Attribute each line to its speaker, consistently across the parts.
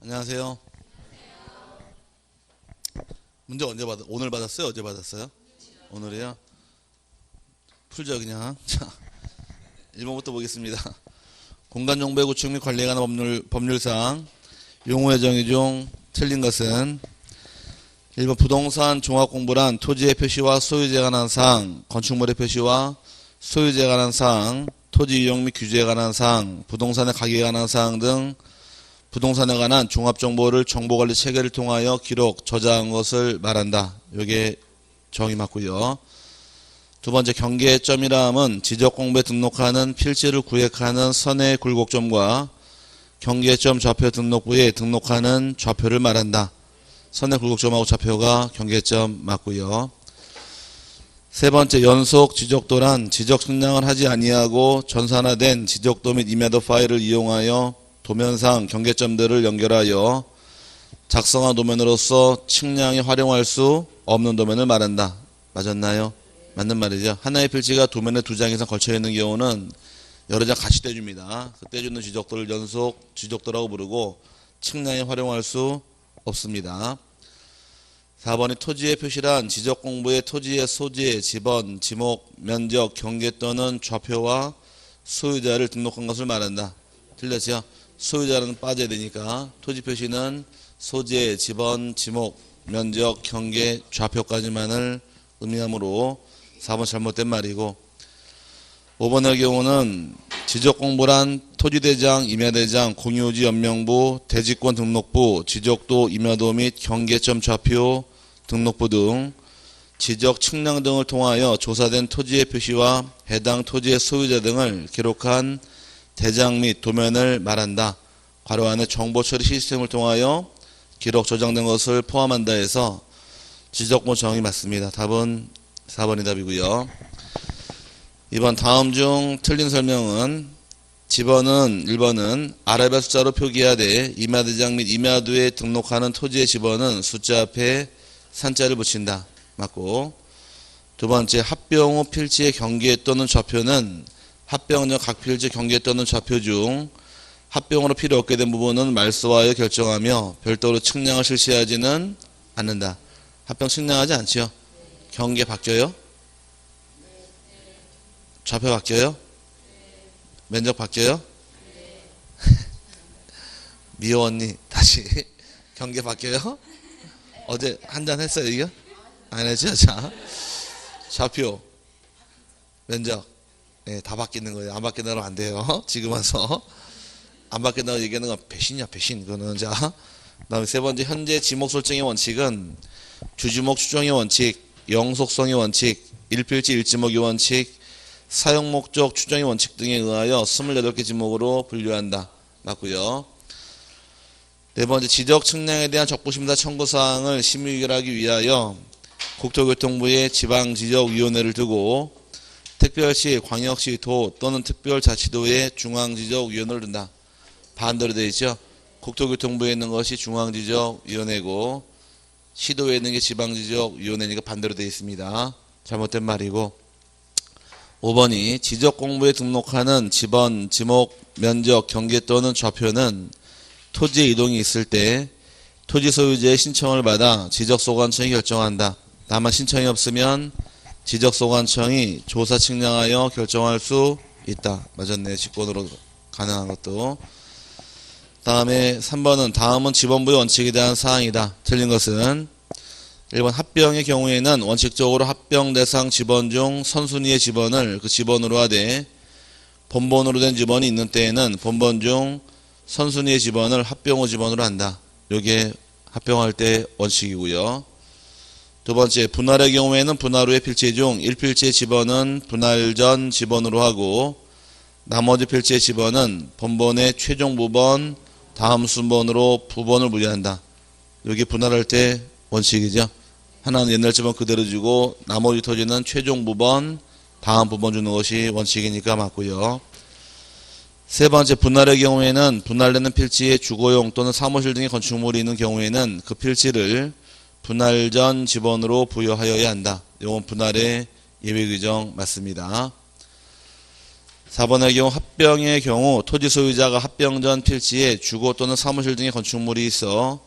Speaker 1: 안녕하세요. 문제 언제 오늘 받았어요? 어제 받았어요? 오늘이요? 풀죠 그냥. 자, 1번부터 보겠습니다. 공간정보의 구축 및 관리에 관한 법률상 용어의 정의 중 틀린 것은 1번 부동산 종합공부란 토지의 표시와 소유재에 관한 사항, 건축물의 표시와 소유재에 관한 사항, 토지 이용 및 규제에 관한 사항, 부동산의 가격에 관한 사항 등 부동산에 관한 종합정보를 정보관리 체계를 통하여 기록, 저장한 것을 말한다. 이게 정의 맞고요. 두 번째 경계점이라 함은 지적공부에 등록하는 필지를 구획하는 선의 굴곡점과 경계점 좌표 등록부에 등록하는 좌표를 말한다. 선의 굴곡점하고 좌표가 경계점 맞고요. 세 번째 연속 지적도란 지적 측량을 하지 아니하고 전산화된 지적도 및 임야도 파일을 이용하여 도면상 경계점들을 연결하여 작성한 도면으로서 측량에 활용할 수 없는 도면을 말한다. 맞았나요? 맞는 말이죠. 하나의 필지가 도면에 2장 이상 걸쳐 있는 경우는 여러 장 같이 떼줍니다. 그 떼주는 지적도를 연속 지적도라고 부르고 측량에 활용할 수 없습니다. 4번이 토지의 표시란 지적공부의 토지의 소재, 지번, 지목, 면적, 경계 또는 좌표와 소유자를 등록한 것을 말한다. 틀렸죠? 소유자는 빠져야 되니까 토지 표시는 소재, 지번, 지목, 면적, 경계, 좌표까지만을 의미하므로 4번 잘못된 말이고 5번의 경우는 지적공부란 토지대장, 임야대장, 공유지 연명부, 대지권 등록부, 지적도, 임야도 및 경계점 좌표 등록부 등 지적 측량 등을 통하여 조사된 토지의 표시와 해당 토지의 소유자 등을 기록한 대장 및 도면을 말한다. 괄호 안에 정보 처리 시스템을 통하여 기록 저장된 것을 포함한다 해서 지적본 정의 맞습니다. 답은 4번이 답이고요. 2번 다음 중 틀린 설명은 지번은 1번은 아라비아 숫자로 표기하되 임야대장 및 임야도에 등록하는 토지의 지번은 숫자 앞에 산자를 붙인다. 맞고 두 번째 합병 후 필지의 경계 또는 좌표는 합병 전 각 필지 경계 또는 좌표 중 합병으로 필요 없게 된 부분은 말소하여 결정하며 별도로 측량을 실시하지는 않는다. 합병 측량하지 않지요? 경계 바뀌어요? 좌표 바뀌어요? 면적 바뀌어요? 미호 언니 다시 경계 바뀌어요? 어제 한잔 했어요 이거? 안 했죠? 자 좌표 면적 네, 다 바뀌는 거예요. 안 바뀐다면 안 돼요. 지금 와서 안 바뀐다고 얘기하는 건 배신이야 배신. 그거는 자 그다음에 세 번째 현재 지목 설정의 원칙은 주지목 추정의 원칙, 영속성의 원칙, 일필지 일지목의 원칙, 사용목적 추정의 원칙 등에 의하여 28개 지목으로 분류한다. 맞고요. 네 번째 지적 측량에 대한 적부심사 청구사항을 심의 의결하기 위하여 국토교통부의 지방지적위원회를 두고 특별시, 광역시, 도 또는 특별자치도의 중앙지적위원회를 둔다. 반대로 되어 있죠. 국토교통부에 있는 것이 중앙지적위원회고 시도에 있는 게 지방지적위원회니까 반대로 되어 있습니다. 잘못된 말이고 5번이 지적공부에 등록하는 지번, 지목, 면적, 경계 또는 좌표는 토지의 이동이 있을 때 토지 소유자의 신청을 받아 지적소관청이 결정한다. 다만 신청이 없으면 지적소관청이 조사 측량하여 결정할 수 있다. 맞았네. 직권으로 가능한 것도. 다음에 3번은 다음은 지번부의 원칙에 대한 사항이다. 틀린 것은 1번 합병의 경우에는 원칙적으로 합병 대상 지번 중 선순위의 지번을 그 지번으로 하되 본번으로 된 지번이 있는 때에는 본번 중 선순위의 지번을 합병 후 지번으로 한다. 이게 합병할 때 원칙이고요. 두 번째 분할의 경우에는 분할 후의 필지 중 1필지의 지번은 분할 전 지번으로 하고 나머지 필지의 지번은 본번의 최종 부번 다음 순번으로 부번을 분류한다. 이게 분할할 때 원칙이죠. 하나는 옛날 지번 그대로 주고 나머지 토지는 최종 부번 다음 부번 주는 것이 원칙이니까 맞고요. 세 번째 분할의 경우에는 분할되는 필지에 주거용 또는 사무실 등의 건축물이 있는 경우에는 그 필지를 분할 전 지번으로 부여하여야 한다. 이건 분할의 예외 규정 맞습니다. 4번의 경우 합병의 경우 토지 소유자가 합병 전 필지에 주거 또는 사무실 등의 건축물이 있어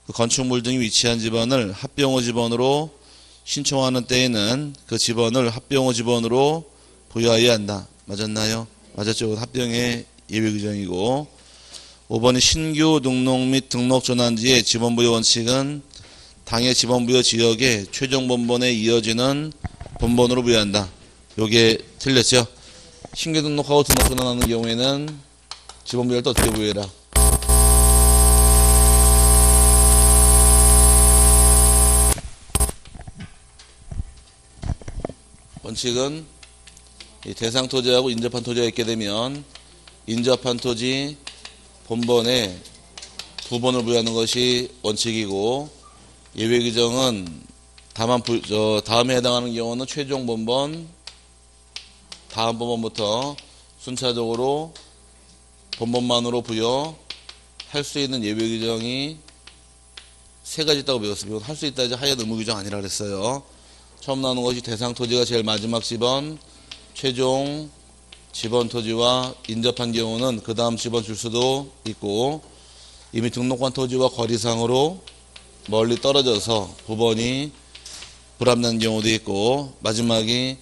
Speaker 1: 그 건축물 등이 위치한 집원을 합병 후 집원으로 신청하는 때에는 그 집원을 합병 후 집원으로 부여하여야 한다. 맞았나요? 맞았죠. 합병의 예외 규정이고 5번이 신규 등록 및 등록 전환지의 지번 부여 원칙은 당의 지번 부여 지역의 최종 본번에 이어지는 본번으로 부여한다. 요게 틀렸죠? 신규 등록하고 등록 전환하는 경우에는 지번 부여를 또 어떻게 부여해라? 원칙은 이 대상 토지하고 인접한 토지가 있게 되면 인접한 토지 본번에 부번을 부여하는 것이 원칙이고 예외 규정은 다만 다음에 해당하는 경우는 최종 본번 다음 본번부터 순차적으로 본번만으로 부여할 수 있는 예외 규정이 세 가지 있다고 배웠습니다. 이건 할 수 있다 이제 하얀 의무 규정 아니라 그랬어요. 처음 나오는 것이 대상 토지가 제일 마지막 집원, 최종 집원 토지와 인접한 경우는 그 다음 집원 줄 수도 있고 이미 등록한 토지와 거리상으로 멀리 떨어져서 부번이 불합리한 경우도 있고 마지막이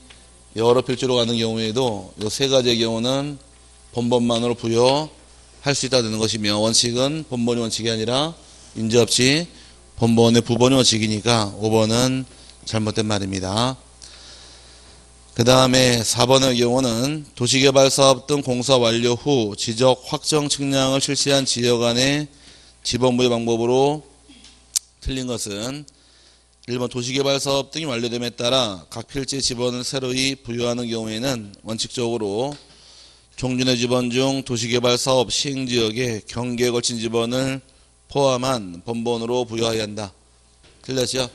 Speaker 1: 여러 필지로 가는 경우에도 이 세 가지의 경우는 본번만으로 부여할 수 있다 되는 것이며 원칙은 본번이 원칙이 아니라 인접지 본번의 부번이 원칙이니까 5번은 잘못된 말입니다. 그 다음에 4번의 경우는 도시개발사업 등 공사 완료 후 지적 확정 측량을 실시한 지역 안의 지번 부여 방법으로 틀린 것은 1번 도시개발사업 등이 완료됨에 따라 각 필지 지번을 새로이 부여하는 경우에는 원칙적으로 종전의 지번 중 도시개발사업 시행지역의 경계에 걸친 지번을 포함한 본번으로 부여해야 한다. 틀렸죠?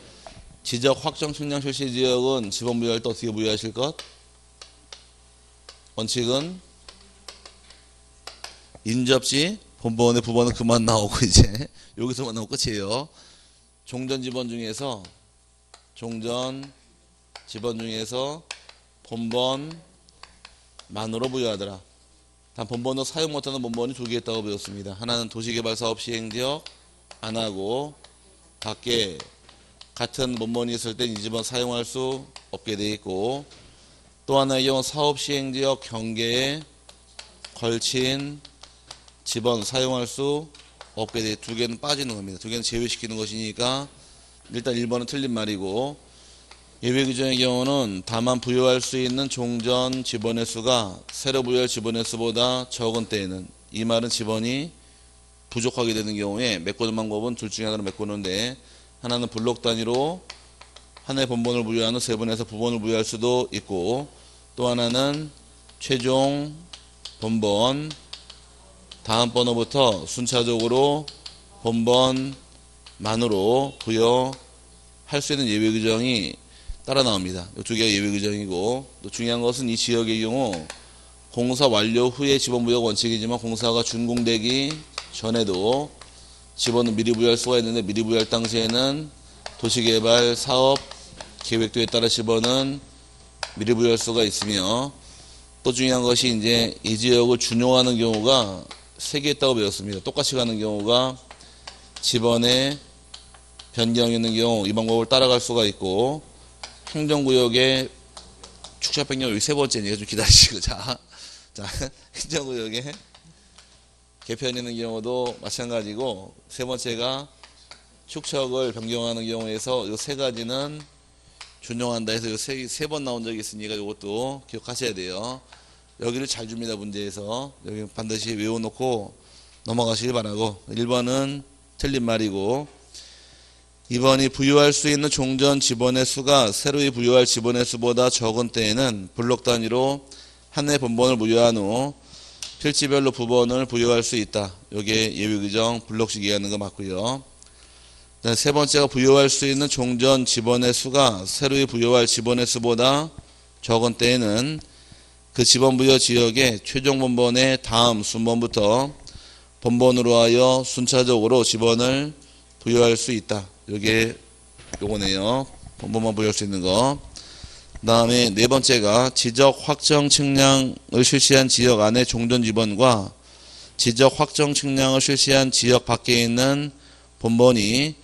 Speaker 1: 지적 확정 측량 실시 지역은 지번 부여할 때 어떻게 부여하실 것? 원칙은 인접지 본번의 부번은 그만 나오고 이제 여기서만 나오고 끝이에요. 종전 지번 중에서 본번만으로 부여하더라. 단 본번으로 사용 못하는 본번이 두 개 있다고 배웠습니다. 하나는 도시개발사업 시행지역 안 하고 밖에 같은 본번이 있을 땐 이 집원 사용할 수 없게 돼 있고 또 하나의 경우 사업 시행지역 경계에 걸친 집원 사용할 수 없게 돼 두 개는 빠지는 겁니다. 두 개는 제외시키는 것이니까 일단 1번은 틀린 말이고 예외 규정의 경우는 다만 부여할 수 있는 종전 지번의 수가 새로 부여할 지번의 수보다 적은 때에는 이 말은 지번이 부족하게 되는 경우에 메꾸는 방법은 둘 중에 하나로 메꾸는데 하나는 블록 단위로 하나의 본번을 부여하는 세번에서 부번을 부여할 수도 있고 또 하나는 최종 본번 다음 번호부터 순차적으로 본번만으로 부여할 수 있는 예외 규정이 따라 나옵니다. 이 두 개가 예외 규정이고 또 중요한 것은 이 지역의 경우 공사 완료 후에 지번 부여가 원칙이지만 공사가 준공되기 전에도 지번은 미리 부여할 수가 있는데 미리 부여할 당시에는 도시개발 사업 계획도에 따라 지번은 미리 부여할 수가 있으며 또 중요한 것이 이제 이 지역을 준용하는 경우가 세 개 있다고 배웠습니다. 똑같이 가는 경우가 지번에 변경이 있는 경우 이 방법을 따라갈 수가 있고 행정구역의 축척 변경 여기 세 번째니까 좀 기다리시고 자 행정구역에 개편이 있는 경우도 마찬가지고 세 번째가 축척을 변경하는 경우에서 이 세 가지는 준용한다 해서 세 번 나온 적이 있으니까 이것도 기억하셔야 돼요. 여기를 잘 줍니다. 문제에서 여기 반드시 외워놓고 넘어가시길 바라고 1번은 틀린 말이고 2번이 부여할 수 있는 종전 지번의 수가 새로이 부여할 지번의 수보다 적은 때에는 블록 단위로 하나의 본번을 부여한 후 필지별로 부번을 부여할 수 있다. 이게 예외 규정 블록식 이해하는 거 맞고요. 세 번째가 부여할 수 있는 종전 지번의 수가 새로이 부여할 지번의 수보다 적은 때에는 그 지번 부여 지역의 최종 본번의 다음 순번부터 본번으로 하여 순차적으로 지번을 부여할 수 있다. 이게 요거네요. 본번만 부여할 수 있는 거. 다음에 네 번째가 지적 확정 측량을 실시한 지역 안의 종전 지번과 지적 확정 측량을 실시한 지역 밖에 있는 본번이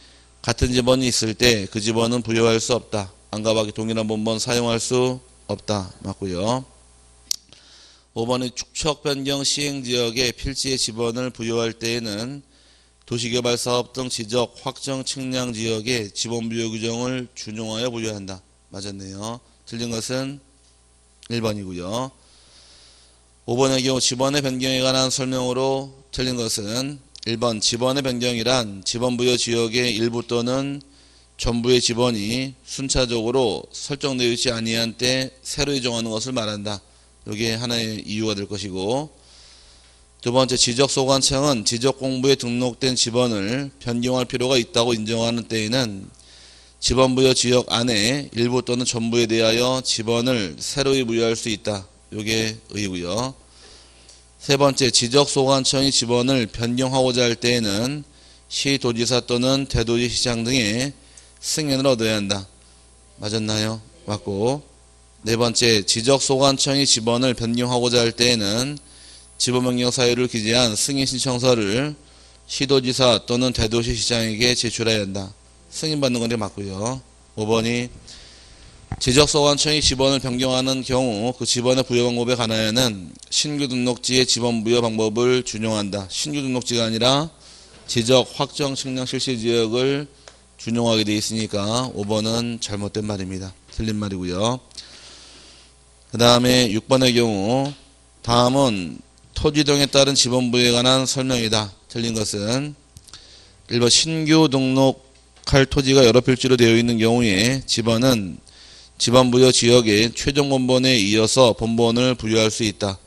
Speaker 1: 같은 지번이 있을 때 그 지번은 부여할 수 없다. 안과 밖에 동일한 본번 사용할 수 없다. 맞고요. 5번은 축척 변경 시행 지역에 필지의 지번을 부여할 때에는 도시개발사업 등 지적 확정 측량 지역에 지번 부여 규정을 준용하여 부여한다. 맞았네요. 틀린 것은 1번이고요. 5번의 경우 지번의 변경에 관한 설명으로 틀린 것은 1번 지번의 변경이란 지번 부여 지역의 일부 또는 전부의 지번이 순차적으로 설정되어 있지 아니한 때 새로 정하는 것을 말한다. 이게 하나의 이유가 될 것이고, 두 번째 지적소관청은 지적공부에 등록된 지번을 변경할 필요가 있다고 인정하는 때에는 지번부여 지역 안에 일부 또는 전부에 대하여 지번을 새로이 부여할 수 있다. 이게 의이고요. 세 번째 지적소관청이 지번을 변경하고자 할 때에는 시도지사 또는 대도시시장 등의 승인을 얻어야 한다. 맞았나요? 맞고, 네 번째 지적소관청이 지번을 변경하고자 할 때에는 지번변경 사유를 기재한 승인신청서를 시도지사 또는 대도시시장에게 제출해야 한다. 승인받는 건데 맞고요. 5번이 지적소관청이 지번을 변경하는 경우 그 지번의 부여 방법에 관하여는 신규 등록지의 지번 부여 방법을 준용한다. 신규 등록지가 아니라 지적 확정 측량 실시 지역을 준용하게 되어 있으니까 5번은 잘못된 말입니다. 틀린 말이고요. 그 다음에 6번의 경우 다음은 토지 등에 따른 지번 부여에 관한 설명이다. 틀린 것은 1번 신규 등록할 토지가 여러 필지로 되어 있는 경우에 지번은 지번 부여 지역의 최종 본번에 이어서 본번을 부여할 수 있다.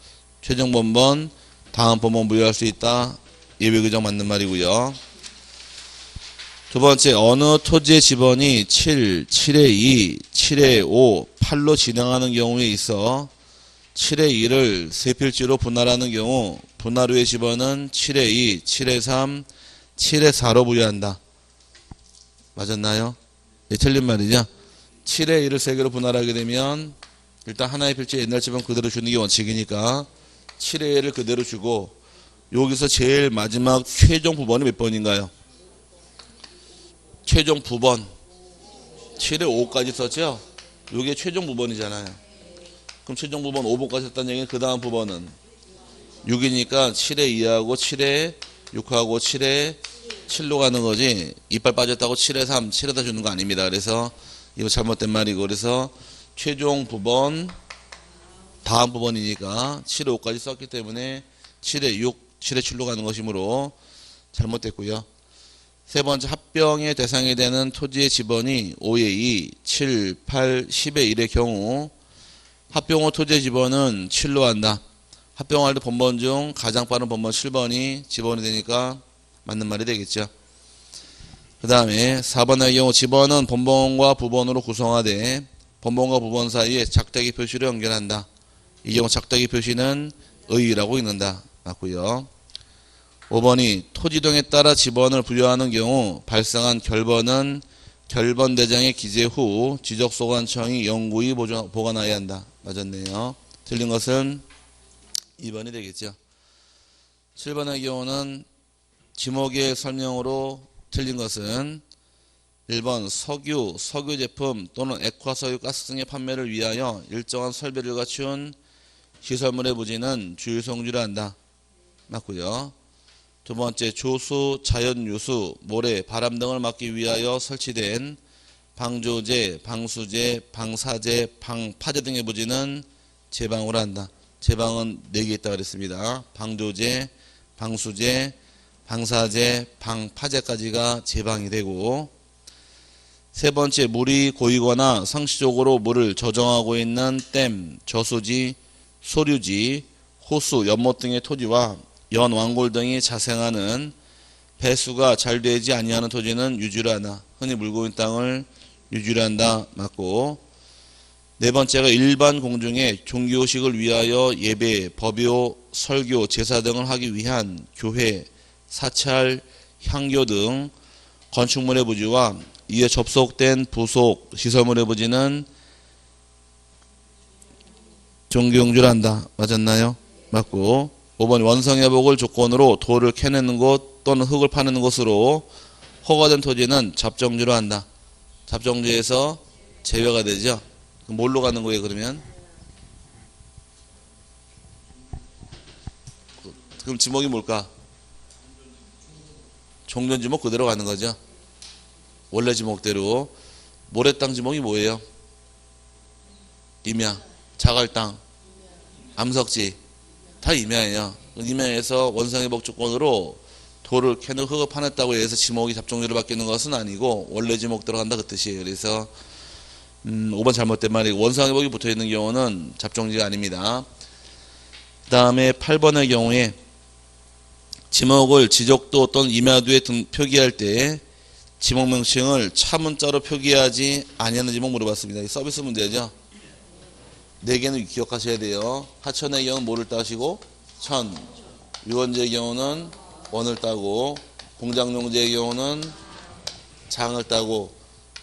Speaker 1: 최종 본번 다음 본번 부여할 수 있다. 예외 규정 맞는 말이고요. 두 번째 어느 토지의 지번이 7, 7의 2, 7의 5, 8로 진행하는 경우에 있어 7의 2를 세 필지로 분할하는 경우 분할 후의 지번은 7의 2, 7의 3, 7의 4로 부여한다. 맞았나요? 예, 틀린 말이죠. 7의 1을 3개로 분할하게 되면 일단 하나의 필지에 옛날 지번 그대로 주는 게 원칙이니까 7의 1을 그대로 주고 여기서 제일 마지막 최종 부번이 몇 번인가요? 최종 부번 7의 5까지 썼죠? 이게 최종 부번이잖아요. 그럼 최종 부번 5번까지 썼다는 얘기는 그 다음 부번은 6이니까 7의 2하고 7의 6하고 7의 7로 가는 거지 이빨 빠졌다고 7의 3, 7에다 주는 거 아닙니다. 그래서 이거 잘못된 말이고 그래서 최종 부번 다음 부번이니까 7의 5까지 썼기 때문에 7의 6, 7의 7로 가는 것이므로 잘못됐고요. 세 번째 합병의 대상이 되는 토지의 지번이 5의 2, 7, 8, 10의 1의 경우 합병 후 토지의 지번은 7로 한다. 합병할 때 본번 중 가장 빠른 본번 7번이 지번이 되니까 맞는 말이 되겠죠. 그 다음에 4번의 경우 지번은 본번과 부번으로 구성하되 본번과 부번 사이에 작대기 표시로 연결한다. 이 경우 작대기 표시는 의의라고 읽는다. 맞고요. 5번이 토지 등에 따라 지번을 부여하는 경우 발생한 결번은 결번대장에 기재 후 지적소관청이 영구히 보관하여야 한다. 맞았네요. 틀린 것은 2번이 되겠죠. 7번의 경우는 지목의 설명으로 틀린 것은 1번 석유 제품 또는 액화석유 가스 등의 판매를 위하여 일정한 설비를 갖춘 시설물의 부지는 주유성지로 한다. 맞고요. 두 번째 조수, 자연유수, 모래, 바람 등을 막기 위하여 설치된 방조제, 방수제, 방사제, 방파제 등의 부지는 제방으로 한다. 제방은 4개 있다고 그랬습니다. 방조제, 방수제, 방사제, 방파제까지가 제방이 되고 세 번째 물이 고이거나 상시적으로 물을 저정하고 있는 댐, 저수지, 소류지, 호수, 연못 등의 토지와 연왕골 등이 자생하는 배수가 잘 되지 아니하는 토지는 유지를 하나. 흔히 물고 있는 땅을 유지를 한다. 맞고 네 번째가 일반 공중에 종교식을 위하여 예배, 법요, 설교, 제사 등을 하기 위한 교회, 사찰, 향교 등 건축물의 부지와 이에 접속된 부속 시설물의 부지는 종기용주를 한다. 맞았나요? 맞고 5번 원성회복을 조건으로 돌을 캐내는 곳 또는 흙을 파내는 곳으로 허가된 토지는 잡정지로 한다. 잡정지에서 제외가 되죠. 그럼 뭘로 가는 거예요 그러면? 그럼 지목이 뭘까? 종전 지목 그대로 가는 거죠. 원래 지목대로. 모래땅 지목이 뭐예요? 임야, 자갈땅, 암석지 다 임야예요. 임야에서 원상회복 조건으로 돌을 캐는 흙을 파냈다고 해서 지목이 잡종지로 바뀌는 것은 아니고 원래 지목대로 간다 그 뜻이에요. 그래서 5번 잘못된 말이고 원상회복이 붙어있는 경우는 잡종지가 아닙니다. 그 다음에 8번의 경우에 지목을 지적도 또는 임야도에 표기할 때 지목 명칭을 차문자로 표기하지 아니하는 지목 물어봤습니다. 이 서비스 문제죠. 4개는 기억하셔야 돼요. 하천의 경우는 뭐를 따시고 천, 유원지의 경우는 원을 따고 공장용지의 경우는 장을 따고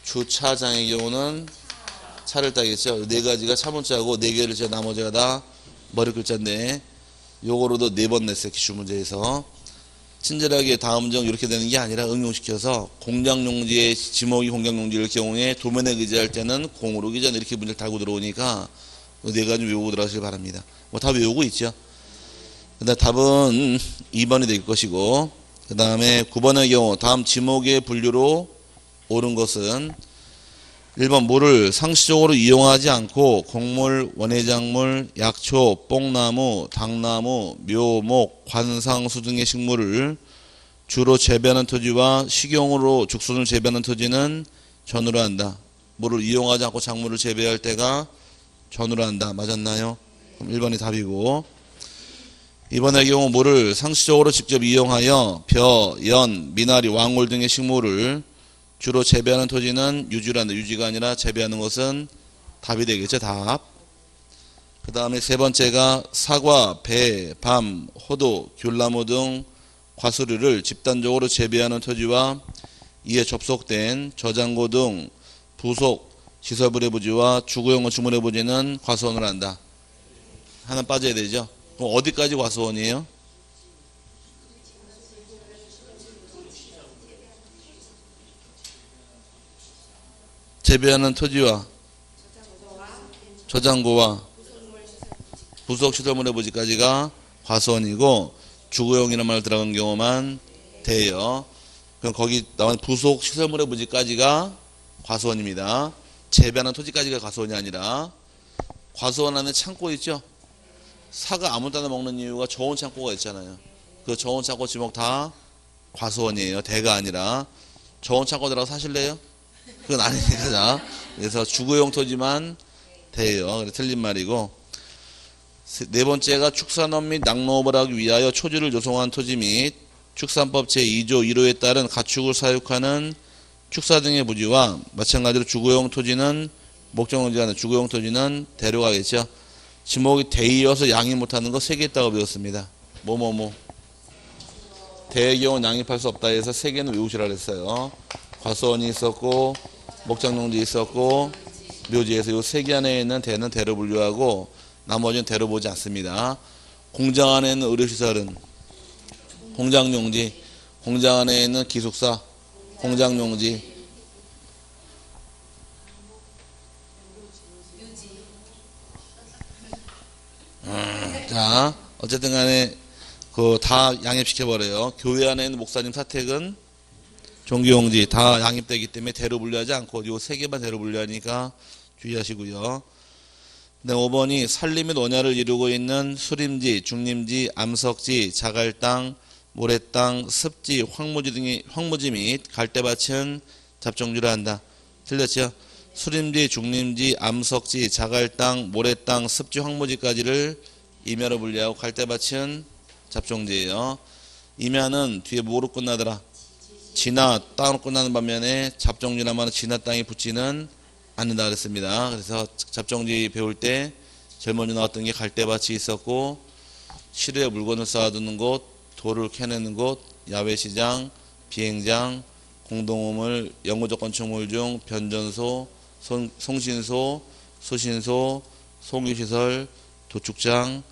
Speaker 1: 주차장의 경우는 차를 따겠죠. 4가지가 차문자고 4개를 제 나머지가 다 머리 글자인데 요거로도 4번 냈어요. 기출문제에서. 친절하게 다음 정 이렇게 되는 게 아니라 응용시켜서 공장용지의 지목이 공장용지일 경우에 도면에 기재할 때는 공으로 기재 이렇게 문제를 달고 들어오니까 4가지 외우고 들어가시길 바랍니다. 뭐 다 외우고 있죠. 그 다음 답은 2번이 될 것이고 그 다음에 9번의 경우 다음 지목의 분류로 옳은 것은 1번 물을 상시적으로 이용하지 않고 곡물, 원예작물, 약초, 뽕나무, 당나무, 묘목, 관상수 등의 식물을 주로 재배하는 토지와 식용으로 죽순을 재배하는 토지는 전으로 한다. 물을 이용하지 않고 작물을 재배할 때가 전으로 한다. 맞았나요? 그럼 1번이 답이고 2번의 경우 물을 상시적으로 직접 이용하여 벼, 연, 미나리, 왕골 등의 식물을 주로 재배하는 토지는 유지로 한다. 유지가 아니라 재배하는 것은 답이 되겠죠. 답. 그 다음에 세 번째가 사과, 배, 밤, 호두, 귤나무 등 과수류를 집단적으로 재배하는 토지와 이에 접속된 저장고 등 부속 시설물의 부지와 주거용 건축물의 부지는 과수원을 한다. 하나 빠져야 되죠. 그럼 어디까지 과수원이에요? 재배하는 토지와 저장고와 부속 시설물의 부지까지가 과수원이고 주거용이라는 말 들어간 경우만 돼요. 그럼 거기 나온 부속 시설물의 부지까지가 과수원입니다. 재배하는 토지까지가 과수원이 아니라 과수원 안에 창고 있죠. 사과 아무 데나 먹는 이유가 저온 창고가 있잖아요. 그 저온 창고 지목 다 과수원이에요. 대가 아니라 저온 창고 들어가 사실래요? 그건 아니니까. 자, 그래서 주거용 토지만 돼요. 그래 틀린 말이고 네 번째가 축산업 및 낙농업을 하기 위하여 초지를 조성한 토지 및 축산법 제2조 1호에 따른 가축을 사육하는 축사 등의 부지와 마찬가지로 주거용 토지는 목적용지가 아니라 주거용 토지는 데려가겠죠. 지목이 대이어서 양입 못하는 거 3개 있다고 배웠습니다. 뭐뭐뭐 대의 경우 양입할 수 없다 해서 3개는 외우시라 그랬어요. 과수원이 있었고 목장용지 있었고 묘지에서 이 3개 안에 있는 대는 대로 분류하고 나머지는 대로 보지 않습니다. 공장 안에 있는 의료시설은 공장용지, 공장 안에 있는 기숙사, 공장용지. 자, 어쨌든 간에 그 다 양입시켜버려요. 교회 안에 있는 목사님 사택은 종교용지 다 양입되기 때문에 대로 분류하지 않고 요 3개만 대로 분류하니까 주의하시고요. 네, 5번이 산림 및 원야를 이루고 있는 수림지, 중림지, 암석지, 자갈땅, 모래땅, 습지, 황무지 및 갈대밭은 잡종지로 한다. 틀렸죠? 수림지, 중림지, 암석지, 자갈땅, 모래땅, 습지, 황무지까지를 임야로 분류하고 갈대밭은 잡종지예요. 임야는 뒤에 뭐로 끝나더라? 지나 땅으로 끝나는 반면에 잡종지나 말은 지나 땅이 붙지는 않는다 그랬습니다. 그래서 잡종지 배울 때 제일 먼저 나왔던 게 갈대밭이 있었고 시루에 물건을 쌓아두는 곳, 돌을 캐내는 곳, 야외시장, 비행장, 공동우물, 영구적 건축물 중 변전소, 송신소, 수신소, 송유시설, 도축장,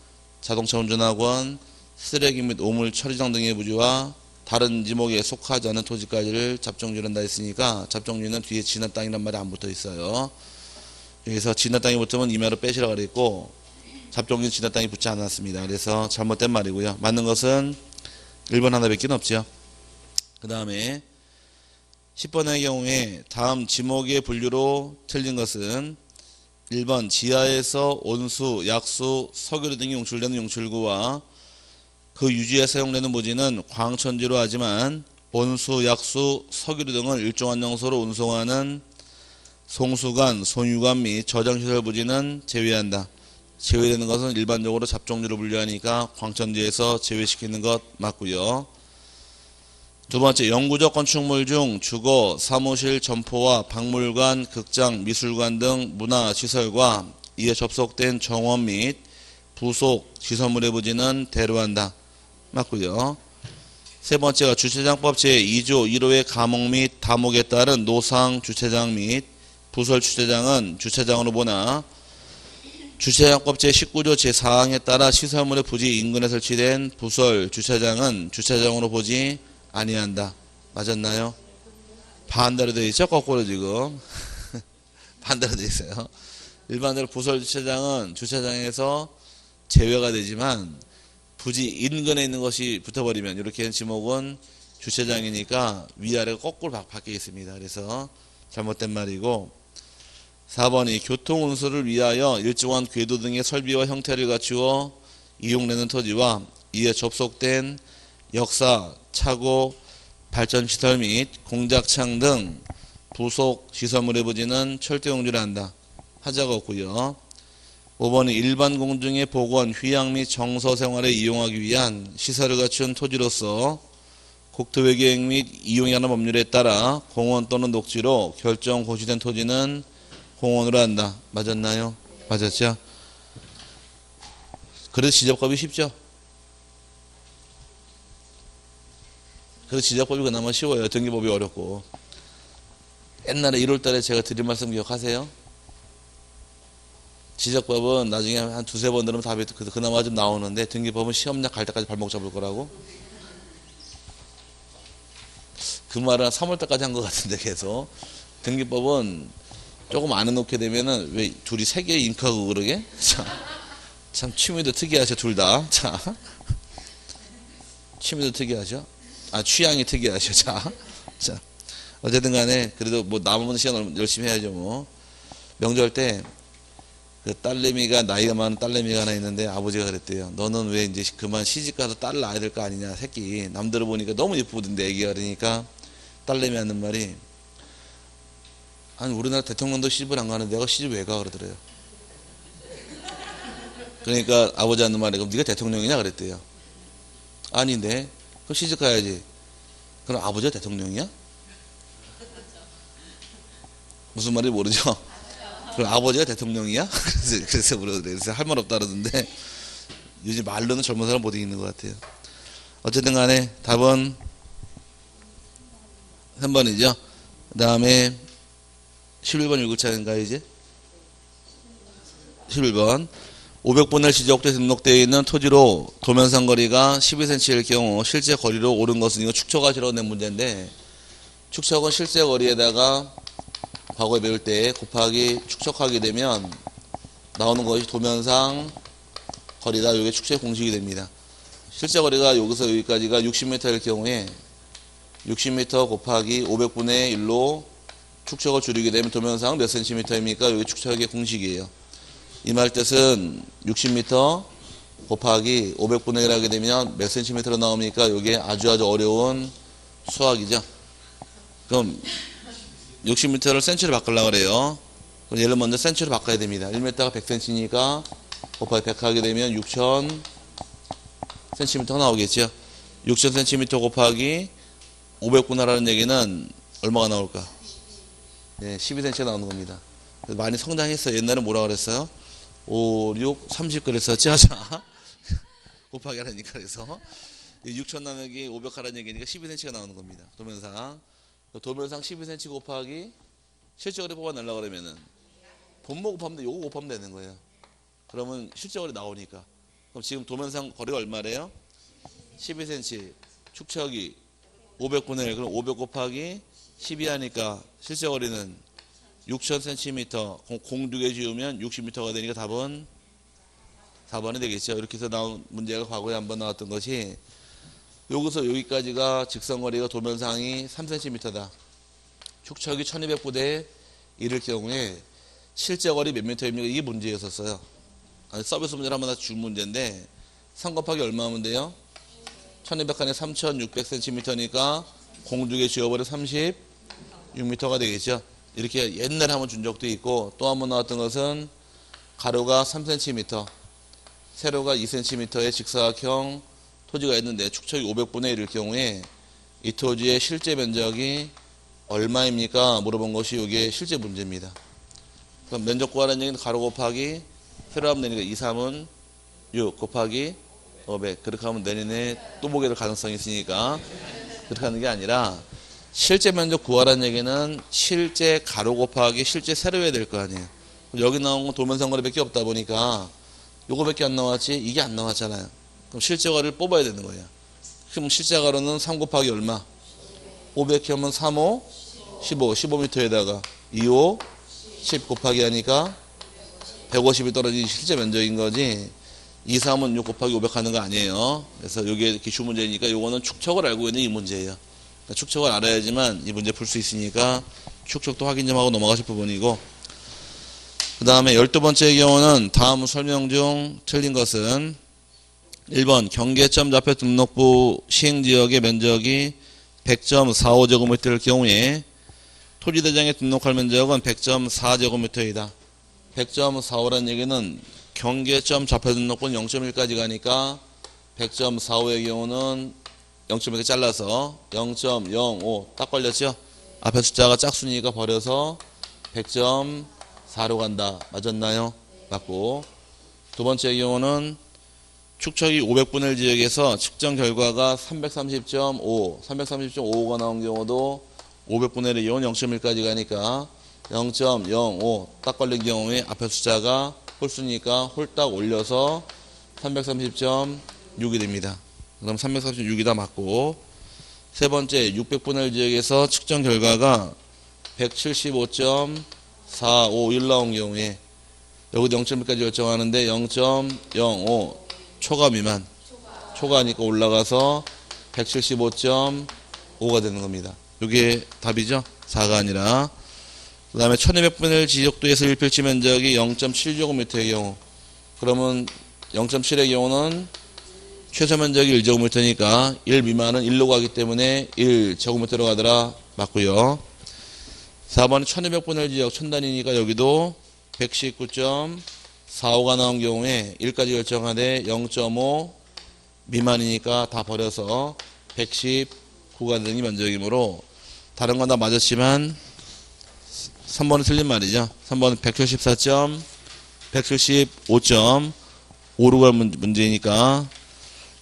Speaker 1: 자동차 운전학원, 쓰레기 및 오물 처리장 등의 부지와 다른 지목에 속하지 않은 토지까지를 잡종지로 한다 했으니까 잡종지는 뒤에 지나 땅이란 말이 안 붙어 있어요. 여기서 지나 땅이 붙으면 임야로 빼시라고 그랬고 잡종지는 지나 땅이 붙지 않았습니다. 그래서 잘못된 말이고요. 맞는 것은 1번 하나밖에 없죠. 그 다음에 10번의 경우에 다음 지목의 분류로 틀린 것은 1번 지하에서 온수, 약수, 석유류 등이 용출되는 용출구와 그 유지에 사용되는 부지는 광천지로 하지만 온수, 약수, 석유류 등을 일정한 장소로 운송하는 송수관, 손유관 및 저장시설 부지는 제외한다. 제외되는 것은 일반적으로 잡종지로 분류하니까 광천지에서 제외시키는 것 맞고요. 두 번째, 영구적 건축물 중 주거, 사무실, 점포와 박물관, 극장, 미술관 등 문화시설과 이에 접속된 정원 및 부속 시설물의 부지는 대로한다. 맞고요. 세 번째가 주차장법 제2조 1호의 가목 및 다목에 따른 노상 주차장 및 부설 주차장은 주차장으로 보나 주차장법 제19조 제4항에 따라 시설물의 부지 인근에 설치된 부설 주차장은 주차장으로 보지 아니한다. 맞았나요? 반대로 되어 있죠? 거꾸로 지금 반대로 되어 있어요. 일반적으로 부설 주차장은 주차장에서 제외가 되지만 부지 인근에 있는 것이 붙어버리면 이렇게 된 지목은 주차장이니까 위아래가 거꾸로 바뀌어 있습니다. 그래서 잘못된 말이고 4번이 교통운수를 위하여 일정한 궤도 등의 설비와 형태를 갖추어 이용되는 토지와 이에 접속된 역사, 차고, 발전시설 및 공작창 등 부속 시설물의 부지는 철도 용지를 한다. 하자가 없고요. 5번은 일반 공중의 복원, 휴양 및 정서 생활에 이용하기 위한 시설을 갖춘 토지로서 국토회계획 및 이용에 관한 법률에 따라 공원 또는 녹지로 결정 고시된 토지는 공원으로 한다. 맞았나요? 맞았죠? 그래서 지적법이 쉽죠? 그래서 지적법이 그나마 쉬워요. 등기법이 어렵고. 옛날에 1월달에 제가 드린 말씀 기억하세요? 지적법은 나중에 한 두세 번 들으면 답이 그나마 좀 나오는데 등기법은 시험장 갈 때까지 발목 잡을 거라고? 그 말은 한 3월달까지 한 것 같은데 계속. 등기법은 조금 안 해놓게 되면은 왜 둘이 세 개 잉크하고 그러게? 참 취미도 특이하죠, 둘 다. 자, 취미도 특이하죠. 아, 취향이 특이하죠. 자, 어쨌든 간에 그래도 뭐 남은 시간 열심히 해야죠. 뭐 명절 때 그 딸내미가 나이가 많은 딸내미가 하나 있는데 아버지가 그랬대요. 너는 왜 이제 그만 시집가서 딸 낳아야 될 거 아니냐, 새끼. 남들을 보니까 너무 예쁘던데 애기가. 그러니까 딸내미 하는 말이, 아니 우리나라 대통령도 시집을 안 가는데 내가 시집 왜 가? 그러더래요. 그러니까 아버지 하는 말이, 그럼 네가 대통령이냐 그랬대요. 아닌데. 그럼 시집 가야지. 그럼 아버지가 대통령이야? 무슨 말인지 모르죠? 그럼 아버지가 대통령이야? 그래서 그래서 할 말 없다 그러던데, 요즘 말로는 젊은 사람 못 이기는 것 같아요. 어쨌든 간에 답은 3번이죠. 그 다음에 11번 읽을 차례인가요, 이제? 11번. 500분의 지적돼 등록되어 있는 토지로 도면상 거리가 12cm일 경우 실제 거리로 옳은 것은, 이거 축척하시라고 낸 문제인데, 축척은 실제 거리에다가 과거에 배울 때 곱하기 축척하게 되면 나오는 것이 도면상 거리다. 이게 축척의 공식이 됩니다. 실제 거리가 여기서 여기까지가 60m일 경우에 60m 곱하기 500분의 1로 축척을 줄이게 되면 도면상 몇 cm입니까? 이게 축척의 공식이에요. 이 말 뜻은 60m 곱하기 500분의 1 하게 되면 몇 cm로 나옵니까? 이게 아주 어려운 수학이죠. 그럼 60m를 cm로 바꾸려고 그래요. 그럼 얘를 먼저 cm로 바꿔야 됩니다. 1m가 100cm니까 곱하기 100 하게 되면 6000cm가 나오겠죠. 6000cm 곱하기 500분 하라는 얘기는 얼마가 나올까? 네, 12cm가 나오는 겁니다. 많이 성장했어요. 옛날에 뭐라 그랬어요? 5, 6, 30 그랬었죠. 자, 곱하기 하라니까. 그래서 6000 나누기 500 하라는 얘기니까 12cm가 나오는 겁니다. 도면상 12cm 곱하기 실제 거리 뽑아내려고 그러면은 분모 곱하면 요거 곱하면 되는 거예요. 그러면 실제 거리 나오니까. 그럼 지금 도면상 거리가 얼마래요? 12cm. 축척이 500분의 1. 그럼 500 곱하기 12 하니까 실제 거리는 6000cm. 공 2개 지우면 60m가 되니까 답은 4번이 되겠죠. 이렇게 해서 나온 문제가 과거에 한번 나왔던 것이 여기서 여기까지가 직선거리가 도면상이 3cm다. 축척이 1200분의 1일 경우에 실제 거리 몇 미터입니까? 이게 문제였었어요. 아니, 서비스 문제를 한번 다 준 문제인데 3 곱하기 얼마 하면 돼요? 1200칸에 3600cm니까 공 2개 지워버려 36m가 되겠죠. 이렇게 옛날에 한번 준 적도 있고 또 한번 나왔던 것은 가로가 3cm 세로가 2cm의 직사각형 토지가 있는데 축척이 500분의 1일 경우에 이 토지의 실제 면적이 얼마입니까? 물어본 것이 이게 실제 문제입니다. 그럼 면적 구하라는 얘기는 가로 곱하기 세로 하면 되니까 2, 3은 6 곱하기 500. 그렇게 하면 내년에 또 보게 될 가능성이 있으니까 그렇게 하는 게 아니라 실제 면적 구하라는 얘기는 실제 가로 곱하기 실제 세로해야 될 거 아니에요. 여기 나온 건 도면상 거리밖에 없다 보니까 요거밖에 안 나왔지 이게 안 나왔잖아요. 그럼 실제 거리를 뽑아야 되는 거예요. 그럼 실제 가로는 3 곱하기 얼마? 500 하면 3, 5, 15. 15m에다가 2, 5, 10 곱하기 하니까 150이 떨어진 실제 면적인 거지 2, 3은 6 곱하기 500 하는 거 아니에요. 그래서 이게 기출 문제니까 요거는 축척을 알고 있는 이 문제예요. 그러니까 축척을 알아야지만 이 문제 풀 수 있으니까 축척도 확인 좀 하고 넘어가실 부분이고 그 다음에 12번째 경우는 다음 설명 중 틀린 것은 1번 경계점 좌표 등록부 시행지역의 면적이 100.45제곱미터일 경우에 토지대장에 등록할 면적은 100.4제곱미터이다. 100.45라는 얘기는 경계점 좌표 등록부는 0.1까지 가니까 100.45의 경우는 0.1을 잘라서 0.05 딱 걸렸죠? 앞에 숫자가 짝수니까 버려서 100.4로 간다. 맞았나요? 맞고 두 번째 경우는 축척이 500분의 1 지역에서 측정 결과가 330.5, 330.55가 나온 경우도 500분의 1의 경우는 0.1까지 가니까 0.05 딱 걸린 경우에 앞에 숫자가 홀수니까 홀딱 올려서 330.6이 됩니다. 그럼 336이 다 맞고 세 번째 600분의 1 지역에서 측정 결과가 175.451 나온 경우에 여기도 0.1까지 결정하는데 0.05 초과 미만 초과하니까 올라가서 175.5가 되는 겁니다. 이게 답이죠. 4가 아니라 그 다음에 1200분의 1 지역도에서 1필지 면적이 0.7제곱미터의 경우 그러면 0.7의 경우는 최소 면적이 1제곱미터니까 1 미만은 1로 가기 때문에 1제곱미터로 가더라. 맞고요. 4번은 1200분의 1 지역 1000단위니까 여기도 119.45가 나온 경우에 1까지 결정하되 0.5 미만이니까 다 버려서 119가 되는 면적이므로 다른 건 다 맞았지만 3번은 틀린 말이죠. 3번은 175.5로 갈 문제니까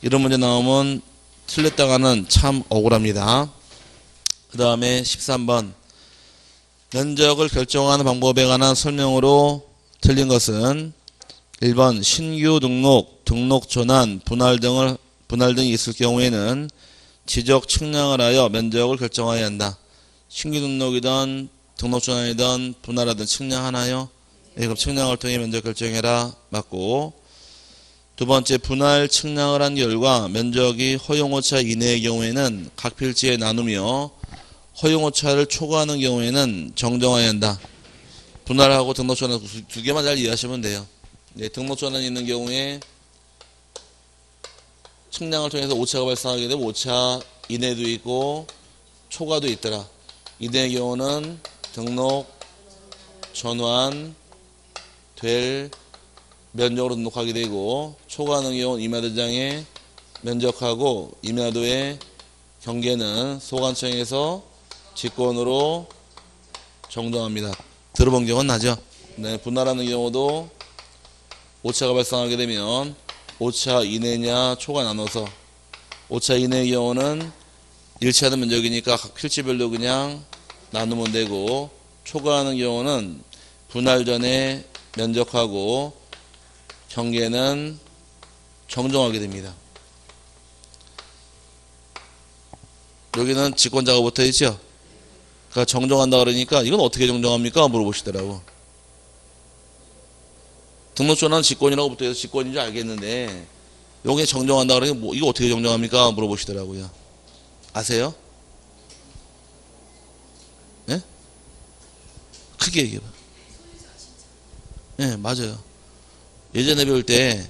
Speaker 1: 이런 문제 나오면 틀렸다가는 참 억울합니다. 그 다음에 13번 면적을 결정하는 방법에 관한 설명으로 틀린 것은 1번 신규 등록 전환, 분할 등이 있을 경우에는 지적 측량을 하여 면적을 결정해야 한다. 신규 등록이든 등록 전환이든 분할하든 측량하나요? 네, 그럼 측량을 통해 면적 결정해라. 맞고 두 번째 분할 측량을 한 결과 면적이 허용오차 이내의 경우에는 각 필지에 나누며 허용오차를 초과하는 경우에는 정정해야 한다. 분할하고 등록 전환 두 개만 잘 이해하시면 돼요. 네, 등록 전환이 있는 경우에 측량을 통해서 오차가 발생하게 되면 오차 이내도 있고 초과도 있더라. 이내의 경우는 등록 전환 될 면적으로 등록하게 되고 초과하는 경우는 임야대장의 면적하고 임야도의 경계는 소관청에서 직권으로 정정합니다. 들어본 경우는 나죠. 네, 분할하는 경우도 오차가 발생하게 되면 오차 이내냐 초과 나눠서 오차 이내의 경우는 일치하는 면적이니까 각 필지별로 그냥 나누면 되고 초과하는 경우는 분할 전에 면적하고 경계는 정정하게 됩니다. 여기는 직권자가 붙어 있죠. 그러니까 정정한다 그러니까 이건 어떻게 정정합니까? 물어보시더라고. 등록전환 직권이라고 붙어 있어서 직권인 줄 알겠는데 여기 정정한다 그러니까 뭐 이거 어떻게 정정합니까? 물어보시더라고요. 아세요? 예? 크게 얘기해봐. 예, 맞아요. 예전에 배울 때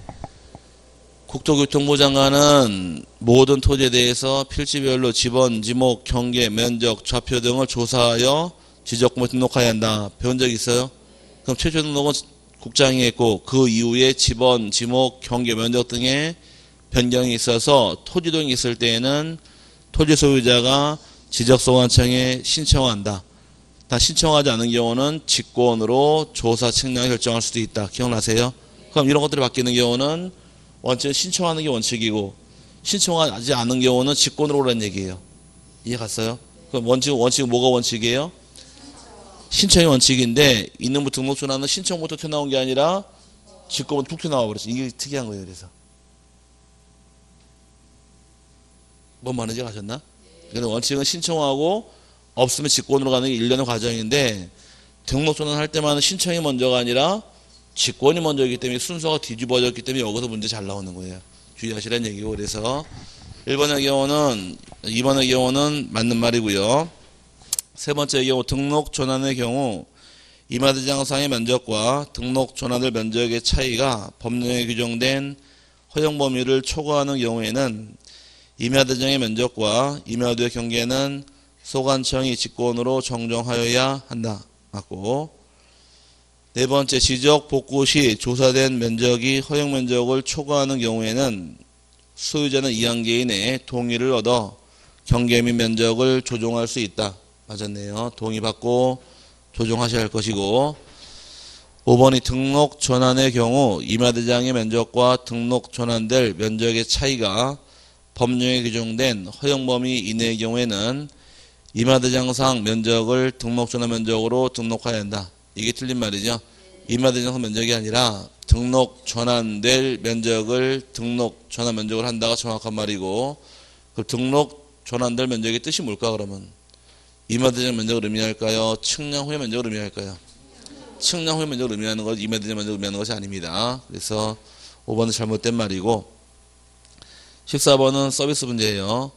Speaker 1: 국토교통부 장관은 모든 토지에 대해서 필지별로 지번, 지목, 경계, 면적, 좌표 등을 조사하여 지적금을 등록해야 한다. 배운 적 있어요? 그럼 최초 등록은 국장이 했고 그 이후에 지번, 지목, 경계, 면적 등의 변경이 있어서 토지 등이 있을 때에는 토지 소유자가 지적소관청에 신청한다. 다 신청하지 않은 경우는 직권으로 조사 측량을 결정할 수도 있다. 기억나세요? 그럼 이런 것들이 바뀌는 경우는 원칙은 신청하는 게 원칙이고 신청하지 않은 경우는 직권으로 오라는 얘기예요. 이해 갔어요? 그럼 원칙은 뭐가 원칙이에요? 신청이 원칙인데 있는부 등록전환은 신청부터 튀어나온 게 아니라 직권부터 푹 튀어나와 버렸어. 이게 특이한 거예요. 그래서 뭔 말인지 아셨나? 그래서 원칙은 신청하고 없으면 직권으로 가는 게 일련의 과정인데 등록전환 할 때만은 신청이 먼저가 아니라 직권이 먼저이기 때문에 순서가 뒤집어졌기 때문에 여기서 문제 잘 나오는 거예요. 주의하시라는 얘기고 그래서 1번의 경우는 2번의 경우는 맞는 말이고요. 세 번째 경우 등록 전환의 경우 임야대장상의 면적과 등록 전환될 면적의 차이가 법령에 규정된 허용 범위를 초과하는 경우에는 임야대장의 면적과 임야도의 경계는 소관청이 직권으로 정정하여야 한다. 맞고 네 번째 지적 복구 시 조사된 면적이 허용 면적을 초과하는 경우에는 소유자는 이항기 이내에 동의를 얻어 경계 및 면적을 조정할 수 있다. 맞았네요. 동의받고 조정하셔야 할 것이고 5번이 등록 전환의 경우 임야대장의 면적과 등록 전환될 면적의 차이가 법령에 규정된 허용 범위 이내의 경우에는 임야대장상 면적을 등록 전환 면적으로 등록해야 한다. 이게 틀린 말이죠. 임야대장상 면적이 아니라 등록 전환될 면적을 등록 전환 면적으로 한다가 정확한 말이고 그 등록 전환될 면적의 뜻이 뭘까 그러면 임야대장 면적을 의미할까요? 측량 후의 면적을 의미할까요? 측량 후의 면적을 의미하는 것 임야대장 면적을 의미하는 것이 아닙니다. 그래서 5번은 잘못된 말이고 14번은 서비스 문제예요.